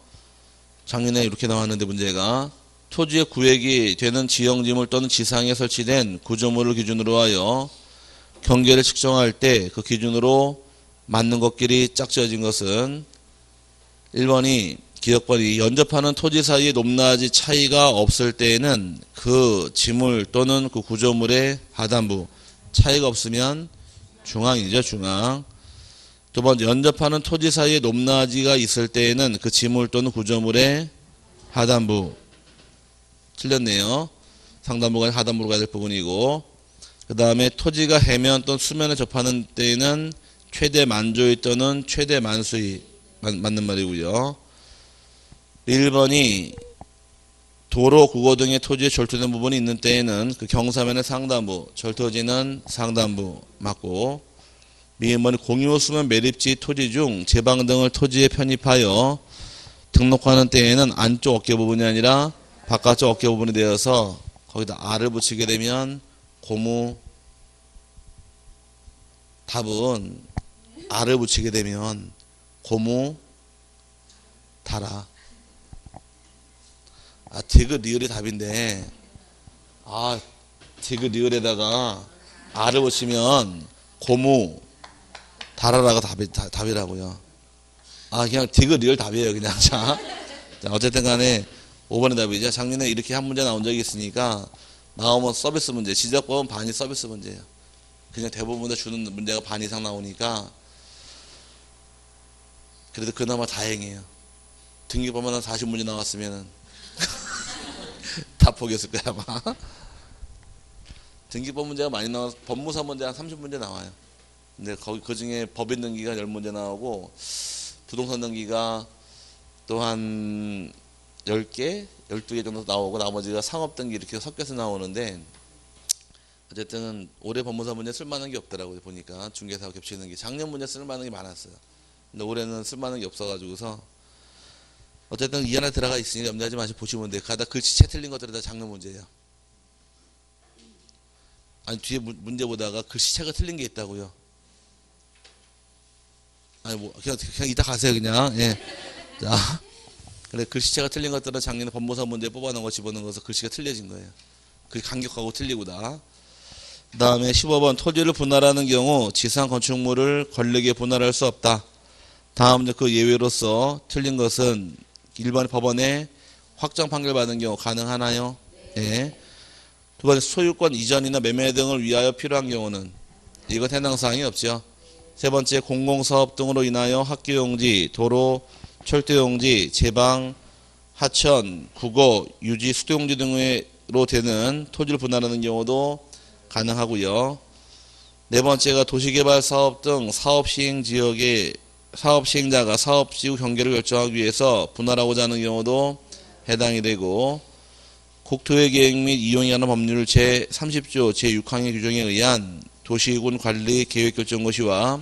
Speaker 1: 작년에 이렇게 나왔는데 문제가 토지의 구획이 되는 지형지물 또는 지상에 설치된 구조물을 기준으로 하여 경계를 측정할 때 그 기준으로 맞는 것끼리 짝지어진 것은 1번이 기억번이 연접하는 토지 사이의 높낮이 차이가 없을 때에는 그 지물 또는 그 구조물의 하단부 차이가 없으면 중앙이죠. 중앙. 두 번째 연접하는 토지 사이에 높낮이가 있을 때에는 그 지물 또는 구조물의 하단부 틀렸네요. 상단부가 아니라 하단부로 가야 될 부분이고 그 다음에 토지가 해면 또는 수면에 접하는 때에는 최대 만조의 또는 최대 만수의 맞는 말이고요. 1번이 도로, 국어 등의 토지에 절토된 부분이 있는 때에는 그 경사면의 상단부, 절토지는 상단부 맞고 미음번이 공유수면 매립지 토지 중 제방 등을 토지에 편입하여 등록하는 때에는 안쪽 어깨 부분이 아니라 바깥쪽 어깨 부분이 되어서 거기다 R을 붙이게 되면 고무 답은 R을 붙이게 되면 고무 달아. 디귿 리을이 답인데 디귿 리을에다가 R을 붙이면 고무 달아라가 답이라고요. 그냥 디귿 리을 답이에요. 그냥 자 어쨌든 간에 5번의 답이죠. 작년에 이렇게 한 문제 나온 적이 있으니까 나오면 서비스 문제, 지적법은 반이 서비스 문제예요. 그냥 대부분 다 주는 문제가 반 이상 나오니까 그래도 그나마 다행이에요. 등기법만 한 40문제 나왔으면 다 포기했을 거야 아마. 등기법 문제가 많이 나와서 법무사 문제 한 30문제 나와요. 근데 그 중에 법인 등기가 10문제 나오고 부동산 등기가 또 한 10개, 12개 정도 나오고 나머지가 상업 등기 이렇게 섞여서 나오는데 어쨌든 올해 법무사 문제 쓸만한 게 없더라고요. 보니까 중개사하고 겹치는 게 작년 문제 쓸만한 게 많았어요. 근데 올해는 쓸만한 게 없어가지고서 어쨌든 이 안에 들어가 있으니 염려하지 마시고 보시면 돼요. 가다 글씨체 틀린 것들이 다 작년 문제예요. 아니 뒤에 문제 보다가 글씨체가 틀린 게 있다고요. 아니 뭐 그냥 이따 가세요 그냥. 예. 자, 그래 글씨체가 틀린 것들은 작년에 법무사 문제 뽑아놓은 거 집어넣은 거서 글씨가 틀려진 거예요. 그게 간격하고 틀리고다. 그 다음에 15번 토지를 분할하는 경우 지상 건축물을 권리게 분할할 수 없다. 다음 그 예외로서 틀린 것은 일반 법원에 확정 판결 받은 경우 가능하나요? 예. 두 번째 소유권 이전이나 매매 등을 위하여 필요한 경우는 이것 해당 사항이 없죠. 세 번째 공공사업 등으로 인하여 학교용지, 도로, 철도용지, 제방, 하천, 국어, 유지, 수도용지 등으로 되는 토지를 분할하는 경우도 가능하고요. 네 번째가 도시개발 사업 등 사업 시행 지역의 사업 시행자가 사업지구 경계를 결정하기 위해서 분할하고자 하는 경우도 해당이 되고 국토의 계획 및 이용에 관한 법률 제30조 제6항의 규정에 의한 도시군 관리 계획 결정 고시와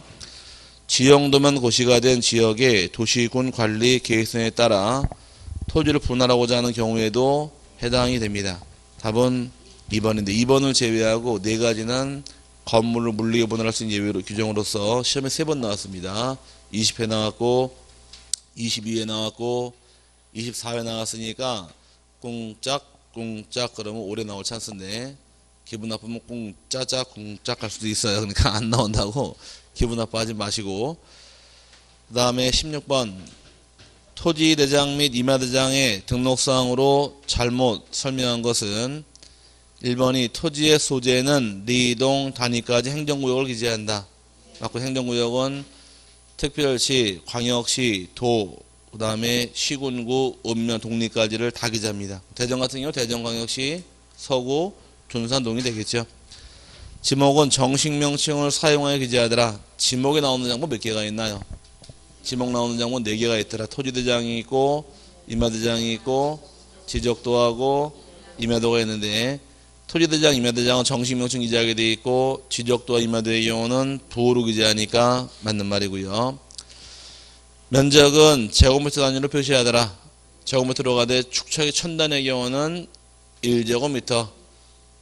Speaker 1: 지형도면 고시가 된 지역의 도시군 관리 계획성에 따라 토지를 분할하고자 하는 경우에도 해당이 됩니다. 답은 2번인데 2번을 제외하고 4가지는 건물을 물리게 분할할 수 있는 예외로 규정으로서 시험에 3번 나왔습니다. 20회 나왔고 22회 나왔고 24회 나왔으니까 꿍짝 그러면 올해 나올 찬스인데 기분 나쁘면 꿍짝 할 수도 있어요. 그러니까 안 나온다고 기분 나빠하지 마시고 그 다음에 16번 토지대장 및 임야대장의 등록사항으로 잘못 설명한 것은 1번이 토지의 소재는 리동 단위까지 행정구역을 기재한다. 맞고 행정구역은 특별시, 광역시, 도, 그 다음에 시군구, 읍면, 동리까지를 다 기재합니다. 대전 같은 경우 대전광역시, 서구, 둔산동이 되겠죠. 지목은 정식 명칭을 사용하여 기재하더라. 지목에 나오는 장본 몇 개가 있나요? 지목 나오는 장본 4개가 있더라. 토지대장이 있고 임야대장이 있고 지적도하고 임야도가 있는데 토지대장, 임야대장은 정식 명칭 기재하게 되어 있고 지적도와 임야도의 경우는 부호로 기재하니까 맞는 말이고요. 면적은 제곱미터 단위로 표시하더라. 제곱미터로 가되 축척이 1000단의 경우는 1제곱미터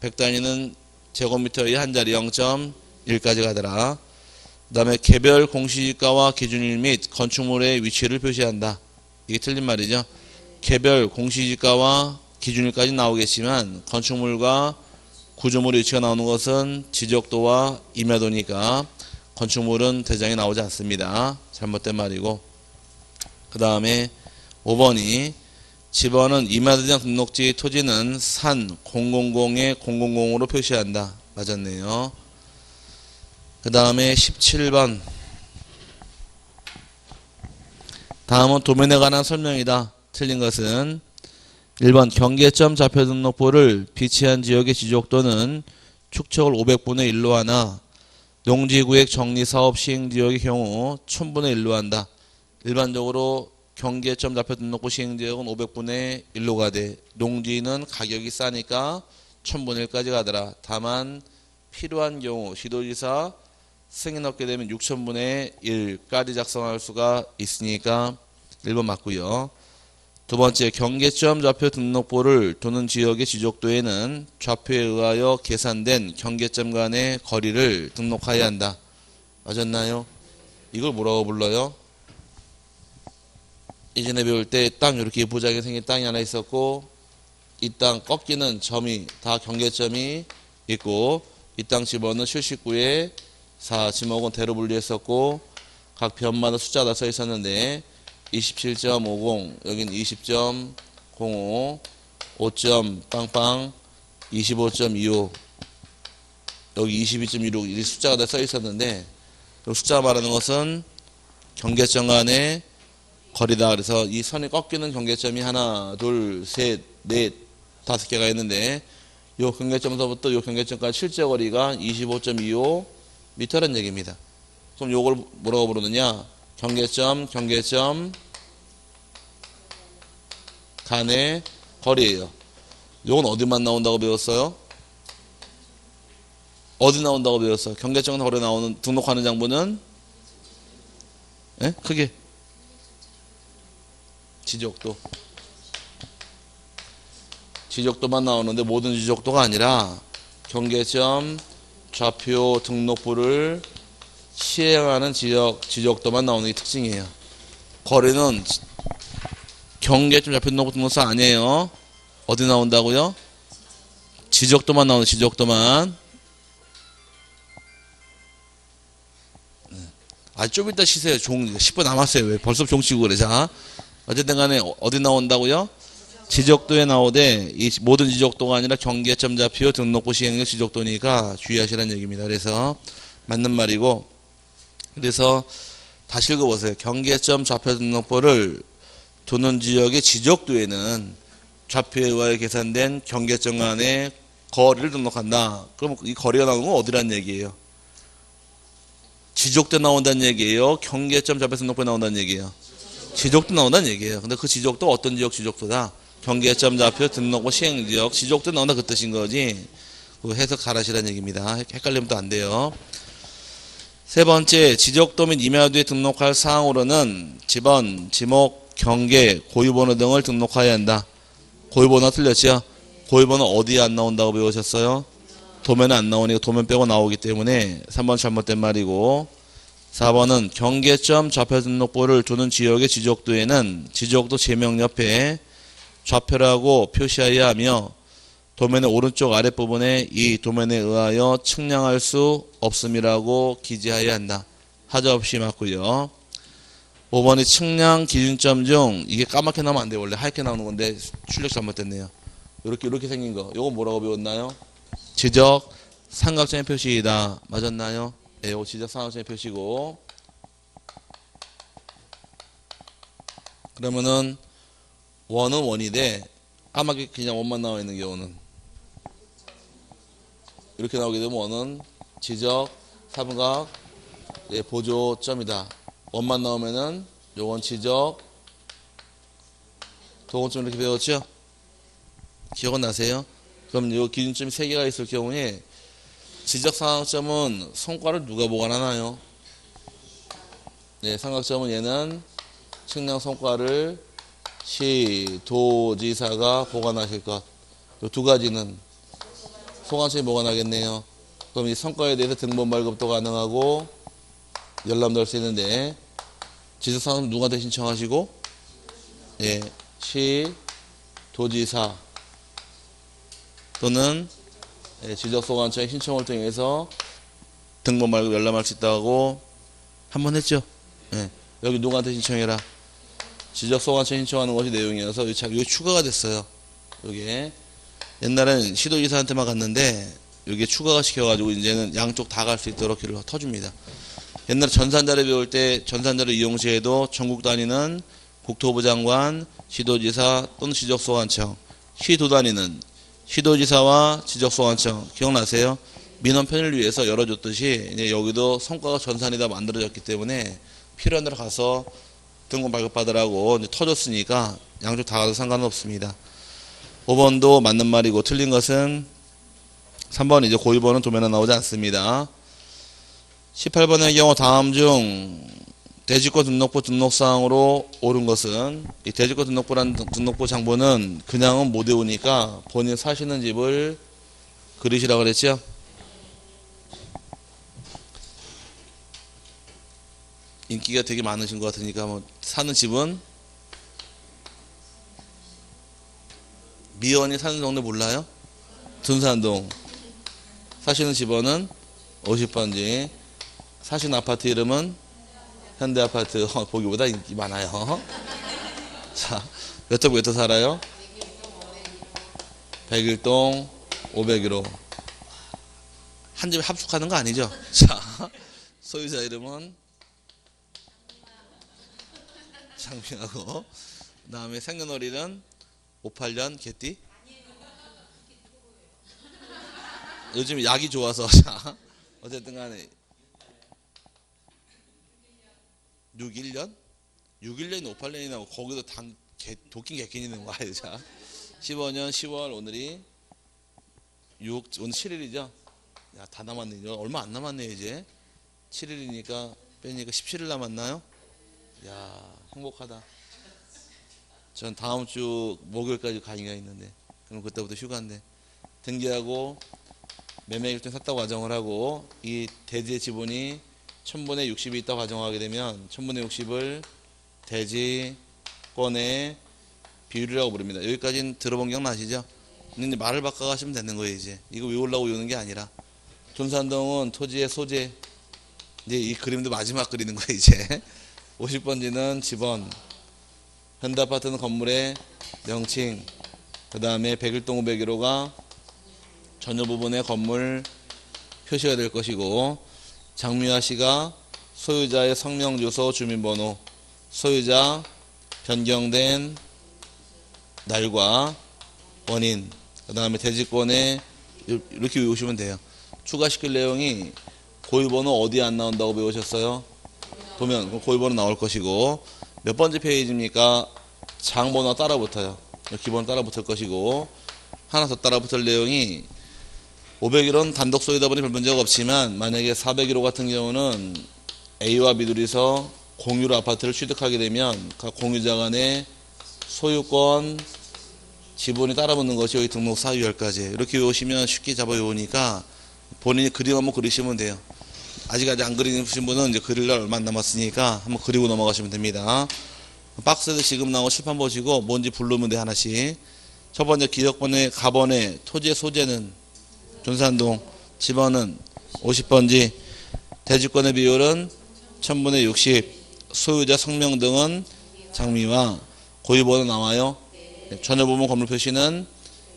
Speaker 1: 100단위는 제곱미터의 한 자리 0.1까지 가더라. 그 다음에 개별 공시지가와 기준일 및 건축물의 위치를 표시한다. 이게 틀린 말이죠. 개별 공시지가와 기준일까지 나오겠지만 건축물과 구조물의 위치가 나오는 것은 지적도와 임야도니까 건축물은 대장이 나오지 않습니다. 잘못된 말이고 그 다음에 5번이 집원은 임야대장 등록지 토지는 산 000에 000으로 표시한다. 맞았네요. 그 다음에 17번 다음은 도면에 관한 설명이다. 틀린 것은 1번 경계점 좌표 등록부를 비치한 지역의 지적도는 축척을 500분의 1로 하나 농지구역 정리사업 시행지역의 경우 1000분의 1로 한다. 일반적으로 경계점 좌표 등록부 시행지역은 500분의 1로 가되 농지는 가격이 싸니까 1000분의 1까지 가더라. 다만 필요한 경우 시도지사 승인 얻게 되면 6000분의 1까지 작성할 수가 있으니까 1번 맞고요. 두 번째 경계점 좌표 등록부를 두는 지역의 지적도에는 좌표에 의하여 계산된 경계점 간의 거리를 등록하여야 한다. 맞았나요? 이걸 뭐라고 불러요? 예전에 배울 때 땅 이렇게 예쁘게 생긴 땅이 하나 있었고 이 땅 꺾이는 점이 다 경계점이 있고 이 땅 집어는 79에 4 지목은 대로 분리했었고 각 변마다 숫자가 써 있었는데 27.50 여긴 20.05 5점 빵빵 25.25 여기 22.16 이 숫자가 다 써 있었는데 숫자가 말하는 것은 경계점 간의 거리다. 그래서 이 선이 꺾이는 경계점이 하나 둘 셋 넷 5개가 있는데 요 경계점서부터 요 경계점까지 실제 거리가 25.25 미터라는 얘기입니다. 그럼 요걸 뭐라고 부르느냐? 경계점 간의 거리예요. 요건 어디만 나온다고 배웠어요? 어디 나온다고 배웠어? 경계청 거래 나오는 등록하는 장부는 예? 크게 지적도. 지적도만 나오는데 모든 지적도가 아니라 경계점 좌표 등록부를 시행하는 지적도만 나오는 게 특징이에요. 거래는 경계점 좌표 등록부 등록사 아니에요. 어디 나온다고요? 지적도만 나오는 지적도만. 아, 좀 이따 쉬세요. 10분 남았어요. 왜 벌써 종 치고 그래. 자, 어쨌든 간에 어디 나온다고요? 지적도에 나오되 이 모든 지적도가 아니라 경계점 좌표 등록부 시행령 지적도니까 주의하시라는 얘기입니다. 그래서 맞는 말이고, 그래서 다시 읽어보세요. 경계점 좌표 등록부를 두는 지역의 지적도에는 좌표에 의하여 계산된 경계점 간의 거리를 등록한다. 그럼 이 거리가 나오는 건 어디란 얘기예요? 지적도 나온다는 얘기예요? 경계점 좌표 등록부에 나온다는 얘기예요? 지적도 나온다는 얘기예요. 근데 그 지적도 어떤 지역 지적도다? 경계점 좌표 등록부 시행지역 지적도 나온다 그 뜻인 거지. 그 해석 잘하시라는 얘기입니다. 헷갈리면 또 안 돼요. 세 번째, 지적도 및 임야도에 등록할 사항으로는 지번, 지목, 경계, 고유번호 등을 등록해야 한다. 고유번호 틀렸죠? 고유번호 어디에 안 나온다고 배우셨어요? 도면은 안 나오니까 도면 빼고 나오기 때문에 3번 잘못된 말이고, 4번은 경계점 좌표 등록부를 두는 지역의 지적도에는 지적도 제명 옆에 좌표라고 표시해야 하며 도면의 오른쪽 아랫부분에 이 도면에 의하여 측량할 수 없음이라고 기재해야 한다. 하자 없이 맞고요. 5번이 측량 기준점 중 이게 까맣게 나오면 안 돼요. 원래 하얗게 나오는 건데 출력 잘못됐네요. 이렇게 생긴 거. 이거 뭐라고 배웠나요? 지적 삼각점의 표시이다. 맞았나요? 네, 이거 지적 삼각점의 표시고. 그러면은 원은 원이돼. 까맣게 그냥 원만 나와 있는 경우는 이렇게 나오게 되면 원은 지적 삼각 보조점이다. 원만 나오면은 요건 지적 도건점 이렇게 배웠죠? 기억은 나세요? 그럼 요 기준점이 3개가 있을 경우에 지적 삼각점은 성과를 누가 보관하나요? 네, 삼각점은 얘는 측량 성과를 시도지사가 보관하실 것. 요 두 가지는 소관청이 보관하겠네요. 그럼 이 성과에 대해서 등본 발급도 가능하고 열람도 할 수 있는데 지적사항은 누구한테 신청하시고? 예, 시도지사 또는 지적소관청의 신청을 통해서 등본 발급 열람할 수 있다고 한번 했죠. 예, 여기 누구한테 신청해라? 지적소관청 신청하는 것이 내용이어서 이게 추가가 됐어요. 이게 옛날엔 시도지사한테만 갔는데 이게 추가가 시켜가지고 이제는 양쪽 다 갈 수 있도록 길을 터줍니다. 옛날에 전산자료 배울 때 전산자료 이용 시에도 전국 단위는 국토부 장관, 시도지사 또는 지적소관청, 시도 단위는 시도지사와 지적소관청 기억나세요? 민원 편의를 위해서 열어줬듯이 이제 여기도 성과가 전산이다 만들어졌기 때문에 필요한 데로 가서 등본 발급받으라고 이제 터졌으니까 양쪽 다 가도 상관은 없습니다. 5번도 맞는 말이고 틀린 것은 3번 이제 고유번호는 도면에 나오지 않습니다. 18번의 경우 다음 중 대지권 등록부 등록사항으로 옳은 것은 이 대지권 등록부라는 등록부 장부는 그냥은 못 외우니까 본인 사시는 집을 그리시라고 그랬죠? 인기가 되게 많으신 것 같으니까 뭐 사는 집은 미연이 사는 동네 몰라요? 둔산동. 사시는 집원은 50번지. 사시는 아파트 이름은 현대아파트. 보기보다 인기 많아요. 자, 몇 호 살아요? 101동 501호. 한 집에 합숙하는 거 아니죠? 자, 소유자 이름은 장민하고, 그 다음에 생년월일은 58년 개띠. 요즘 약이 좋아서. 자, 어쨌든 간에 61년? 61년이 58년이 나고 거기도 도끼 개끼니 있는 거 아니에요? 자, 15년 10월 오늘이 오늘 7일이죠? 야, 다 남았네. 이제 얼마 안 남았네 이제. 7일이니까 빼니까 17일 남았나요? 야, 행복하다. 전 다음 주 목요일까지 강의가 있는데, 그럼 그때부터 휴가인데, 등기하고 매매일정 샀다고 가정을 하고, 이 대지의 지분이 1000분의 60이 있다고 가정하게 되면 1000분의 60을 대지권의 비율이라고 부릅니다. 여기까지는 들어본 기억 나시죠? 근데 이제 말을 바꿔가시면 되는 거예요. 이제 이거 외우려고 외우는 게 아니라, 존산동은 토지의 소재, 이제 이 그림도 마지막 그리는 거예요. 이제 50번지는 지번, 현대아파트는 건물의 명칭, 그 다음에 101동 501호가 전유 부분의 건물 표시가 될 것이고, 장미화시가 소유자의 성명, 주소, 주민번호, 소유자 변경된 날과 원인, 그 다음에 대지권에 이렇게 외우시면 돼요. 추가시킬 내용이 고유번호 어디에 안 나온다고 배우셨어요? 보면 고유번호 나올 것이고, 몇 번째 페이지입니까? 장번호가 따라붙어요. 기본 따라붙을 것이고, 하나 더 따라붙을 내용이 501호는 단독 소유다 보니 별 문제가 없지만, 만약에 401호 같은 경우는 A와 B 둘이서 공유로 아파트를 취득하게 되면 각 공유자 간의 소유권 지분이 따라붙는 것이 여기 등록 사유열까지. 이렇게 외우시면 쉽게 잡아 외우니까 본인이 그림 한번 그리시면 돼요. 아직 안 그리신 분은 이제 그릴 날 얼마 안 남았으니까 한번 그리고 넘어가시면 됩니다. 박스에서 지금 나온 칠판 보시고 뭔지 부르면 돼, 하나씩. 첫 번째 기억번호의 가번의 토지의 소재는 존산동, 지번은 50번지, 대지권의 비율은 1000분의 60, 소유자 성명 등은 장미와 고유번호 나와요. 전여부분 건물 표시는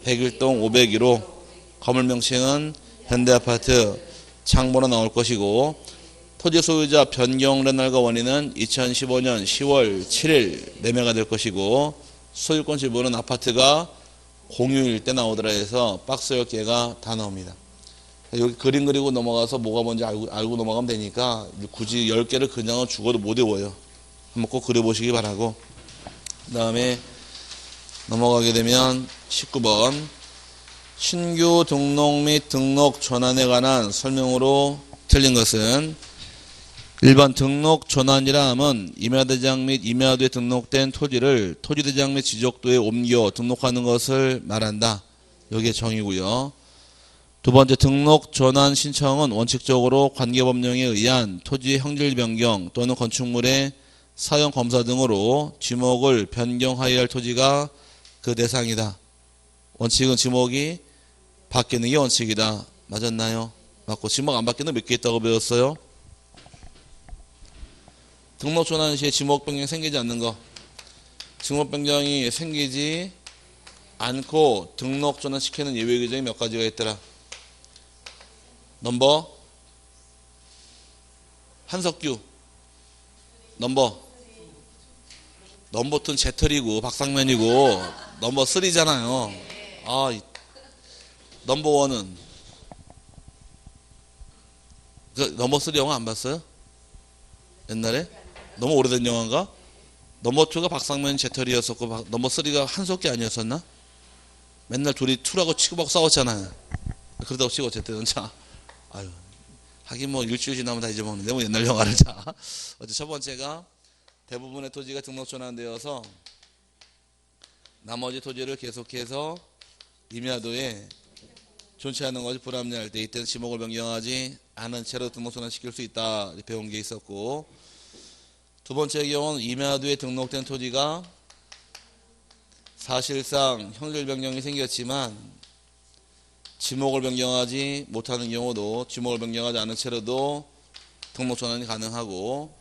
Speaker 1: 101동 501호, 건물 명칭은 현대아파트, 장번호 나올 것이고, 토지 소유자 변경된 날과 원인은 2015년 10월 7일 매매가 될 것이고, 소유권 지분은 아파트가 공유일 때 나오더라 해서 박스 10개가 다 나옵니다. 여기 그림 그리고 넘어가서 뭐가 뭔지 알고 넘어가면 되니까 굳이 10개를 그냥 죽어도 못 외워요. 한번 꼭 그려보시기 바라고. 그 다음에 넘어가게 되면 19번 신규 등록 및 등록 전환에 관한 설명으로 틀린 것은 1번 등록 전환이라 함은 임야대장 및 임야도에 등록된 토지를 토지대장 및 지적도에 옮겨 등록하는 것을 말한다. 여기에 정의고요. 두 번째, 등록 전환 신청은 원칙적으로 관계법령에 의한 토지 형질 변경 또는 건축물의 사용 검사 등으로 지목을 변경하여야 할 토지가 그 대상이다. 원칙은 지목이 바뀌는 게 원칙이다. 맞았나요? 맞고, 지목 안 바뀌는 몇 개 있다고 배웠어요? 등록 전환 시에 지목 변경이 생기지 않는 거. 지목 변경이 생기지 않고 등록 전환 시키는 예외 규정이 몇 가지가 있더라. 넘버 한석규 넘버 2는 재털이고 박상면이고 넘버 3잖아요. 넘버 1은 넘버 3 영화 안 봤어요? 옛날에? 너무 오래된 영화인가? 넘버 2가 박상면 재털이었었고 넘버 3가 한석규 아니었었나? 맨날 둘이 2라고 치고받고 싸웠잖아요. 그러다고 치고 어쨌든 자, 아유, 하긴 뭐 일주일 지나면 다 잊어먹는데 뭐 옛날 영화를. 자, 어째 첫 번째가 대부분의 토지가 등록 전환되어서 나머지 토지를 계속해서 임야도에 존치하는 것이 불합리할 때 이때는 지목을 변경하지 않은 채로 등록 전환시킬 수 있다 배운 게 있었고, 두 번째 경우는 임야도에 등록된 토지가 사실상 형질 변경이 생겼지만 지목을 변경하지 못하는 경우도 지목을 변경하지 않은 채로도 등록 전환이 가능하고,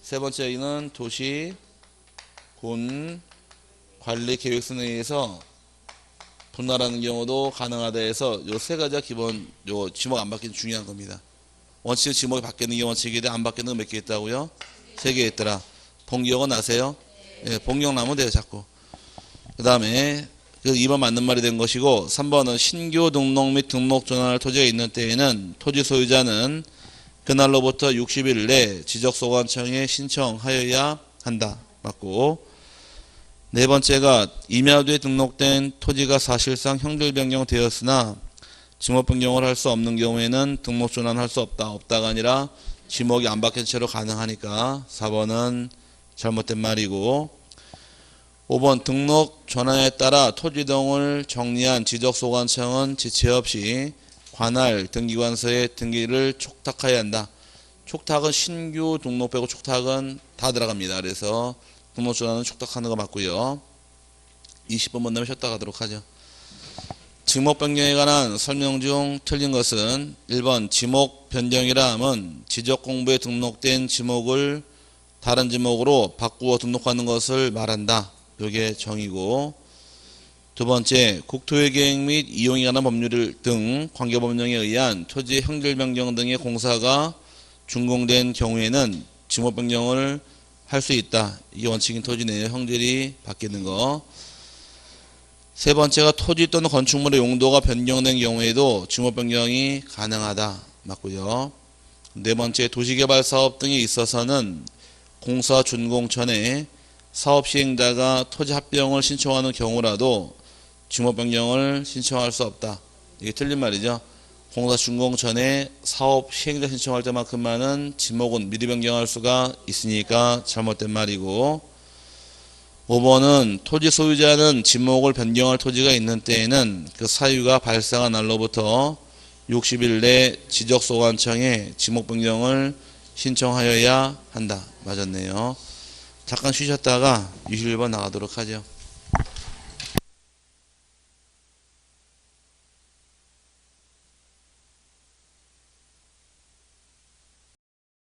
Speaker 1: 세 번째는 도시 군 관리 계획서에 의해서 분할하는 경우도 가능하다 해서 요 세 가지가 기본, 요 지목 안 바뀌는 중요한 겁니다. 원칙은 지목이 바뀌는 게 원칙인데 안 바뀌는 거 몇 개 있다고요? 3개 있더라. 본 기억은 아세요? 예, 본 기억 나면 돼요, 자꾸. 그 다음에 2번 맞는 말이 된 것이고, 3번은 신규 등록 및 등록 전환할 토지가 있는 때에는 토지 소유자는 그날로부터 60일 내 지적소관청에 신청하여야 한다. 맞고, 네 번째가 임야도에 등록된 토지가 사실상 형질 변경되었으나 지목 변경을 할 수 없는 경우에는 등록 전환할 수 없다. 없다가 아니라 지목이 안 바뀐 채로 가능하니까 4번은 잘못된 말이고, 5번 등록 전환에 따라 토지 등을 정리한 지적소관청은 지체 없이 관할 등기관서에 등기를 촉탁해야 한다. 촉탁은 신규 등록 빼고 촉탁은 다 들어갑니다. 그래서 등록 전환은 촉탁하는 거 맞고요. 20번 본 다음에 쉬었다 가도록 하죠. 지목 변경에 관한 설명 중 틀린 것은 1번 지목 변경이라 함은 지적 공부에 등록된 지목을 다른 지목으로 바꾸어 등록하는 것을 말한다. 이게 정의고, 두 번째 국토의 계획 및 이용에 관한 법률 등 관계법령에 의한 토지 형질 변경 등의 공사가 준공된 경우에는 지목 변경을 할 수 있다. 이게 원칙인 토지 내 형질이 바뀌는 거. 세 번째가 토지 또는 건축물의 용도가 변경된 경우에도 지목 변경이 가능하다. 맞고요. 네 번째 도시개발 사업 등에 있어서는 공사 준공 전에 사업 시행자가 토지 합병을 신청하는 경우라도 지목 변경을 신청할 수 없다. 이게 틀린 말이죠. 공사 준공 전에 사업 시행자 신청할 때만큼만은 지목은 미리 변경할 수가 있으니까 잘못된 말이고, 5번은 토지 소유자는 지목을 변경할 토지가 있는 때에는 그 사유가 발생한 날로부터 60일 내 지적소관청에 지목 변경을 신청하여야 한다. 맞았네요. 잠깐 쉬셨다가 21번 나가도록 하죠.